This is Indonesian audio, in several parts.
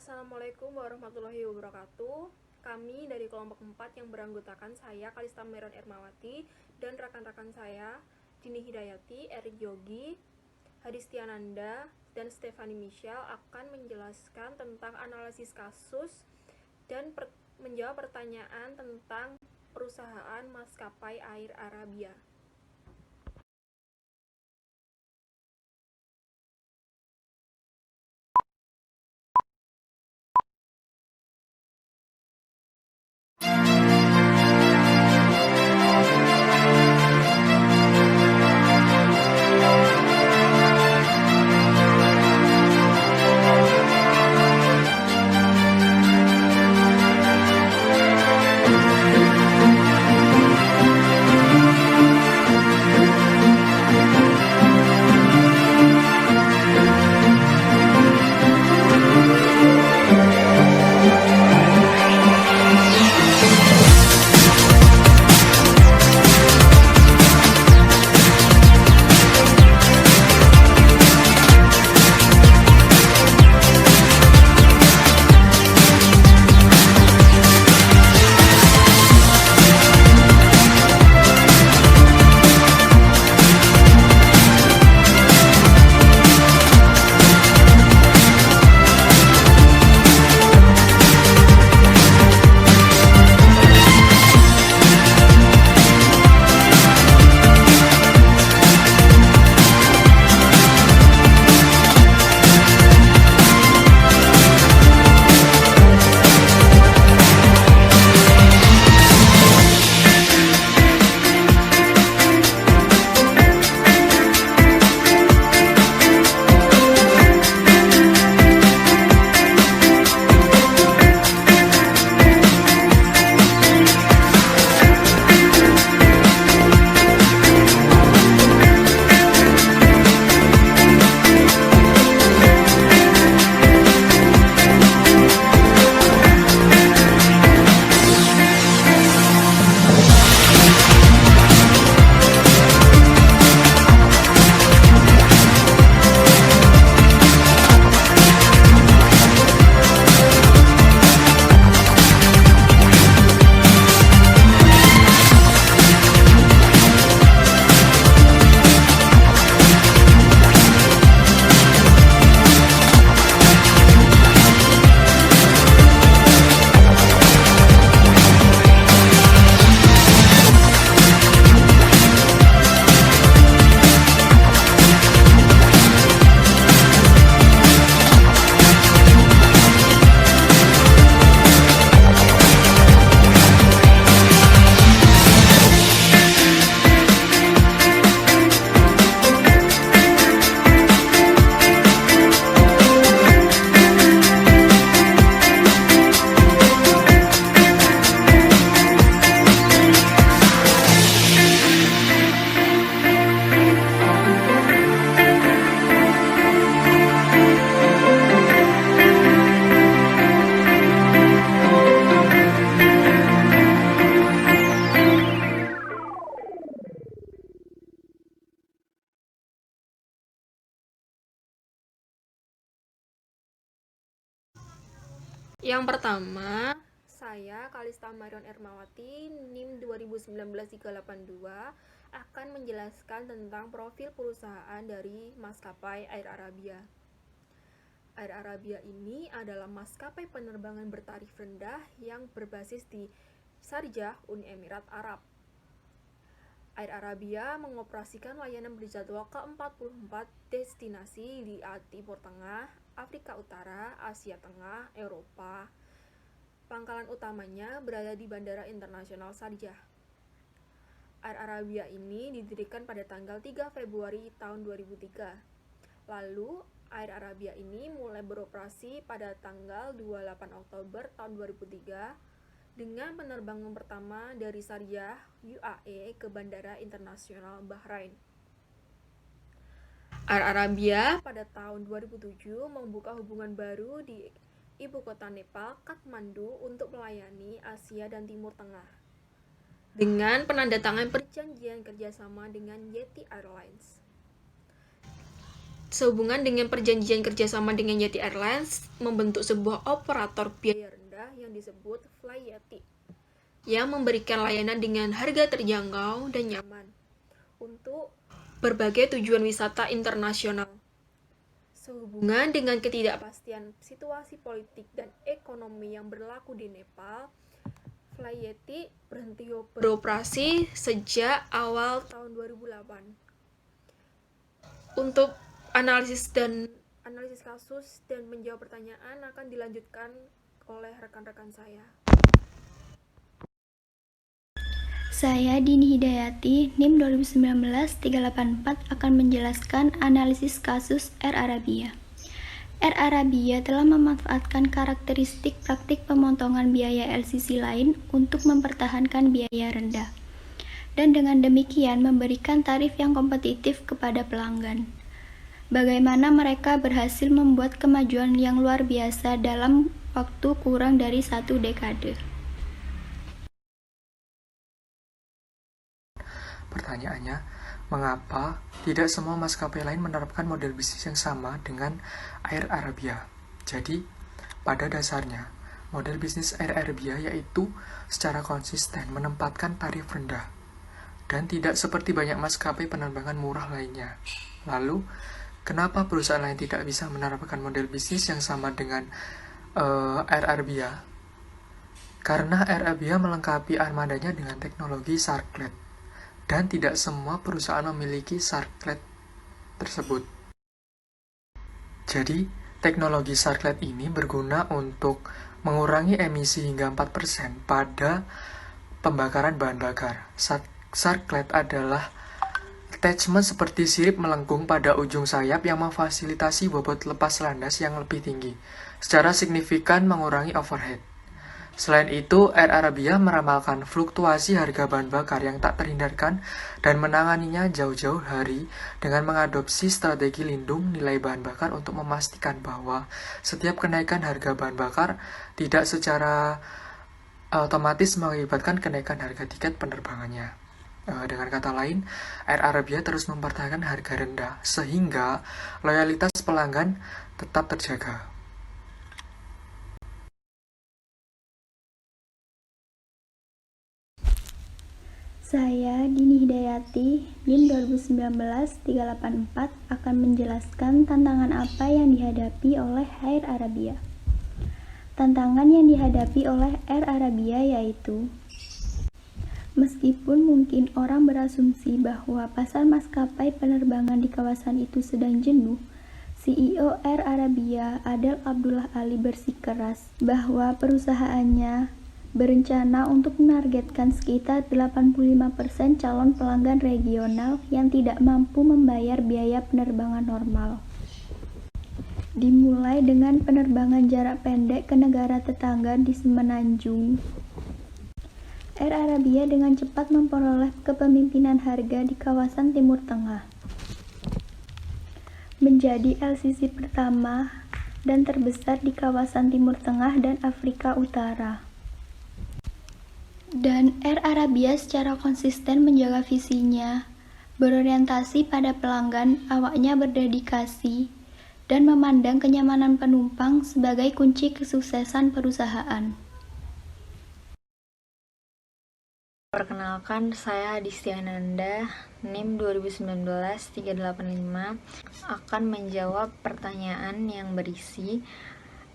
Assalamualaikum warahmatullahi wabarakatuh. Kami dari kelompok 4 yang beranggotakan saya, Kalista Meron Ermawati, dan rekan-rekan saya, Dini Hidayati, Erik Yogi, Hadistiananda, dan Stefani Michelle akan menjelaskan tentang analisis kasus dan menjawab pertanyaan tentang perusahaan maskapai Air Arabia. Yang pertama, saya Kalista Marion Ermawati, NIM 2019-382, akan menjelaskan tentang profil perusahaan dari maskapai Air Arabia. Air Arabia ini adalah maskapai penerbangan bertarif rendah yang berbasis di Sharjah, Uni Emirat Arab. Air Arabia mengoperasikan layanan berjadwal ke 44 destinasi di Timur Tengah, Afrika Utara, Asia Tengah, Eropa. Pangkalan utamanya berada di Bandara Internasional Sharjah. Air Arabia ini didirikan pada tanggal 3 Februari tahun 2003. Lalu, Air Arabia ini mulai beroperasi pada tanggal 28 Oktober tahun 2003 dengan penerbangan pertama dari Sharjah, UAE ke Bandara Internasional Bahrain. Air Arabia pada tahun 2007 membuka hubungan baru di ibu kota Nepal, Kathmandu, untuk melayani Asia dan Timur Tengah dengan penandatangan perjanjian kerjasama dengan Yeti Airlines. Sehubungan dengan perjanjian kerjasama dengan Yeti Airlines, membentuk sebuah operator biaya rendah yang disebut FlyYeti, yang memberikan layanan dengan harga terjangkau dan nyaman untuk berbagai tujuan wisata internasional. Sehubungan dengan ketidakpastian situasi politik dan ekonomi yang berlaku di Nepal, FlyYeti berhenti beroperasi sejak awal tahun 2008. Untuk analisis kasus dan menjawab pertanyaan akan dilanjutkan oleh rekan-rekan saya. Saya Dini Hidayati, NIM 2019-384 akan menjelaskan analisis kasus Air Arabia. Air Arabia telah memanfaatkan karakteristik praktik pemotongan biaya LCC lain untuk mempertahankan biaya rendah, dan dengan demikian memberikan tarif yang kompetitif kepada pelanggan. Bagaimana mereka berhasil membuat kemajuan yang luar biasa dalam waktu kurang dari 1 dekade. Pertanyaannya, mengapa tidak semua maskapai lain menerapkan model bisnis yang sama dengan Air Arabia? Jadi, pada dasarnya, model bisnis Air Arabia yaitu secara konsisten menempatkan tarif rendah dan tidak seperti banyak maskapai penerbangan murah lainnya. Lalu, kenapa perusahaan lain tidak bisa menerapkan model bisnis yang sama dengan Air Arabia? Karena Air Arabia melengkapi armadanya dengan teknologi Sharklet, dan tidak semua perusahaan memiliki Sharklet tersebut. Jadi, teknologi Sharklet ini berguna untuk mengurangi emisi hingga 4% pada pembakaran bahan bakar. Sharklet adalah attachment seperti sirip melengkung pada ujung sayap yang memfasilitasi bobot lepas landas yang lebih tinggi, secara signifikan mengurangi overhead. Selain itu, Air Arabia meramalkan fluktuasi harga bahan bakar yang tak terhindarkan dan menanganinya jauh-jauh hari dengan mengadopsi strategi lindung nilai bahan bakar untuk memastikan bahwa setiap kenaikan harga bahan bakar tidak secara otomatis mengakibatkan kenaikan harga tiket penerbangannya. Dengan kata lain, Air Arabia terus mempertahankan harga rendah sehingga loyalitas pelanggan tetap terjaga. Saya, Dini Hidayati, NIM 2019-384 akan menjelaskan tantangan apa yang dihadapi oleh Air Arabia. Tantangan yang dihadapi oleh Air Arabia yaitu, meskipun mungkin orang berasumsi bahwa pasar maskapai penerbangan di kawasan itu sedang jenuh, CEO Air Arabia Adel Abdullah Ali bersikeras bahwa perusahaannya berencana untuk menargetkan sekitar 85% calon pelanggan regional yang tidak mampu membayar biaya penerbangan normal. Dimulai dengan penerbangan jarak pendek ke negara tetangga di Semenanjung. Air Arabia dengan cepat memperoleh kepemimpinan harga di kawasan Timur Tengah, menjadi LCC pertama dan terbesar di kawasan Timur Tengah dan Afrika Utara. Dan Air Arabia secara konsisten menjaga visinya, berorientasi pada pelanggan, awaknya berdedikasi, dan memandang kenyamanan penumpang sebagai kunci kesuksesan perusahaan. Perkenalkan, saya Adistiananda, NIM 2019-385 akan menjawab pertanyaan yang berisi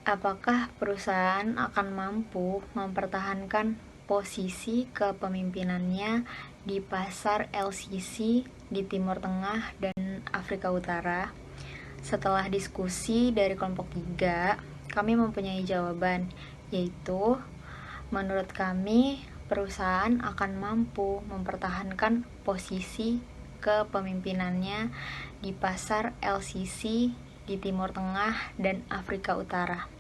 apakah perusahaan akan mampu mempertahankan posisi kepemimpinannya di pasar LCC di Timur Tengah dan Afrika Utara. Setelah diskusi dari kelompok 3, kami mempunyai jawaban, yaitu menurut kami perusahaan akan mampu mempertahankan posisi kepemimpinannya di pasar LCC di Timur Tengah dan Afrika Utara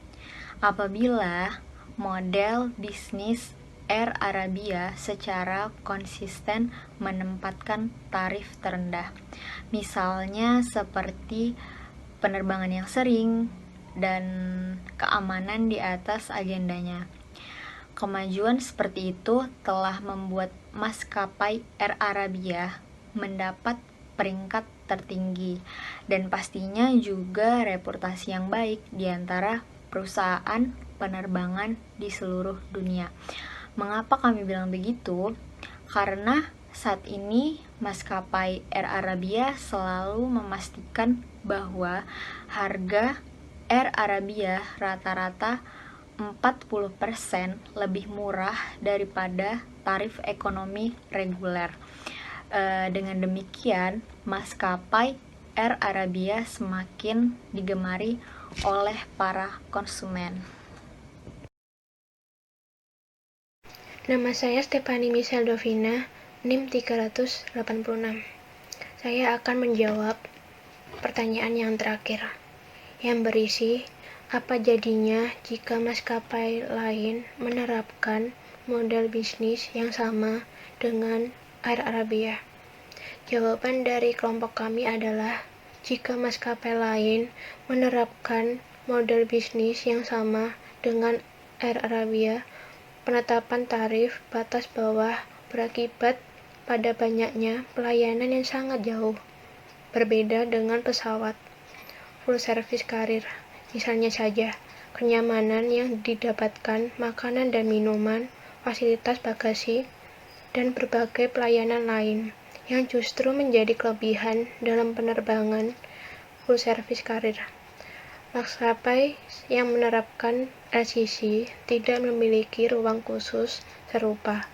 apabila model bisnis Air Arabia secara konsisten menempatkan tarif terendah, misalnya seperti penerbangan yang sering dan keamanan di atas agendanya. Kemajuan seperti itu telah membuat maskapai Air Arabia mendapat peringkat tertinggi, dan pastinya juga reputasi yang baik di antara perusahaan penerbangan di seluruh dunia. Mengapa kami bilang begitu? Karena saat ini maskapai Air Arabia selalu memastikan bahwa harga Air Arabia rata-rata 40% lebih murah daripada tarif ekonomi reguler. Dengan demikian, maskapai Air Arabia semakin digemari oleh para konsumen. Nama saya Stefani Michelle Dovina, NIM 386. Saya akan menjawab pertanyaan yang terakhir, yang berisi, apa jadinya jika maskapai lain menerapkan model bisnis yang sama dengan Air Arabia? Jawaban dari kelompok kami adalah, jika maskapai lain menerapkan model bisnis yang sama dengan Air Arabia, penetapan tarif batas bawah berakibat pada banyaknya pelayanan yang sangat jauh berbeda dengan pesawat full service carrier. Misalnya saja, kenyamanan yang didapatkan, makanan dan minuman, fasilitas bagasi, dan berbagai pelayanan lain yang justru menjadi kelebihan dalam penerbangan full service carrier. Maskapai yang menerapkan LCC tidak memiliki ruang khusus serupa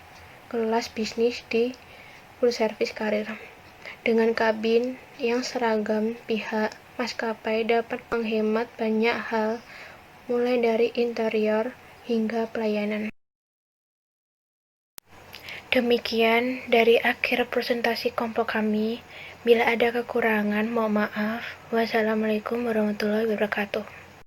kelas bisnis di full service carrier. Dengan kabin yang seragam, pihak maskapai dapat menghemat banyak hal, mulai dari interior hingga pelayanan. Demikian dari akhir presentasi kelompok kami. Bila ada kekurangan, mohon maaf. Wassalamualaikum warahmatullahi wabarakatuh.